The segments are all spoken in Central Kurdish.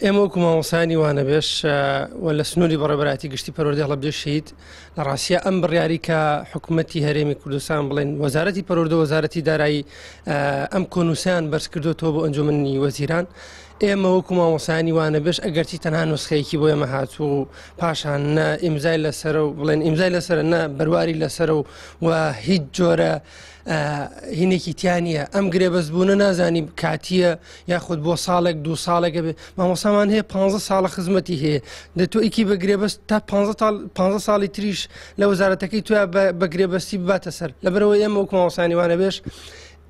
ئێمە وەکو مامۆسایانی وانە بێش و لە سنووری بەڕێبەراتی گشتی پەروەردەی هەڵەبجە شەهید لە ڕاستیە ئەم بڕیاری کە حکوومەتی هەرێمی کوردستان بڵێن وەزارەتی پەروەردە وەزارەتی دارایی ئەم کۆنووسیان بەرز کردوتەوە بۆ ئەنجومەنی وەزیران ئێمە وەکو مامۆسایانی وانە بێش ئەگەرچی تەنها نوسخەیەکی بۆ ئێمە هاتوو پاشان نە ئیمزای لەسەرە و بڵێن ئیمزای لەسەرە نە بەرواری لەسەرە و هیچ جۆرە هینێکی تیانە ئەم گرێبەستبوونە نازانی کاتیە یاخود بۆ ساڵێک دوو ساڵێکە بێ مامۆسامان هەیە 15 ساڵە خزمەتی هەیە دەتۆ ئیکی بە گرێبەست تا 15 ساڵی تریش لە وەزارەتەکەی توە بە گرێبەستی بباتە سەر لەبەرەوە ئێمە وەکو مامۆسایانی وانە بێش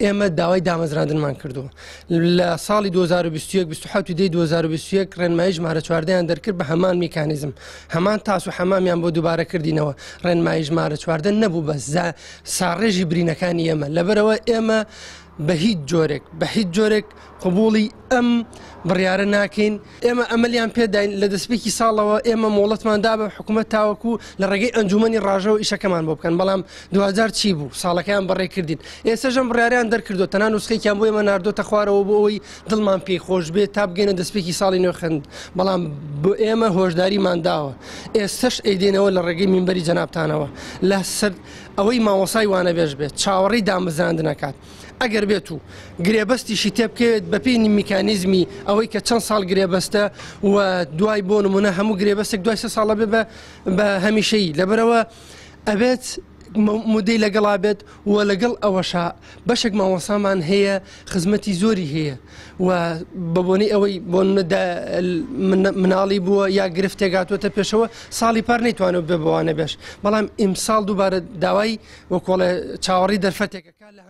ئێمە داوای دامەزراندنمان کردووە لە ساڵی 2021 ڕێنمایی ژمارە 14یان دەرکرد بە هەمان میکانیزم هەمان تاس و حەمامیان بۆ دووبارە کردینەوە ڕێنمایی ژمارە 14 نەبوو بە ساڕێژی برینەکانی ئێمە لەبەرەوە ئێمە بە هیچ جۆرێک قبوڵی ئەم بڕیارە ناکەین ئێمە ئەمەلیان پێداین لە دەستپێکی ساڵەوە ئێمە مۆڵەتماندا بە حکوومەت تاوەکو لە ڕێگەی ئەنجومەنی ڕاژەوە ئیشەکەمان بۆ بکەن بەڵام 2000 چی بوو ساڵەکەیان بەڕێ کردین ئێستاژەم بڕیاریان دەرکردو تەنها نوسخەیەکیان بۆ ئێمە ناردۆتە خوارەوە بۆ ئەوەی دڵمان پێی خۆش بێت تا بگەینە دەستپێکی ساڵی نوێ خوێند بەڵام بۆ ئێمە هۆشداریمان داوە ئێستش ئەیدێنەوە لە ڕێگەی مینبەری جەنابتانەوە لە سەر ئەوەی مامۆسای وانە بێژ بێت چاوەڕێی دامەزراندن نەکات ئەگەر بێت و گرێبەستیشی تێبکەوێت بە پێی میکانیزمی ئەوەی کە چەند ساڵ گرێبەستە و دوای بۆ نمونە هەموو گرێبەستێک دوای 3 ساڵە بێ بە هەمیشەیی لەبەرەوە ئەبێت مودەی لەگەڵا بێت و لەگەڵ ئەوەشا بەشێک مامۆسامان هەیە خزمەتی زۆری هەیە و بەبوونی ئەوەی بۆ مناڵی بووە یا گرفتێک هاتووەتە پێشەوە ساڵی پار نەیتوانێت بێ بەوانە بێش بەڵام ئیمساڵ دووبارە داوای وەکۆڵێ چاوەڕی دەرفەتێکەکە لە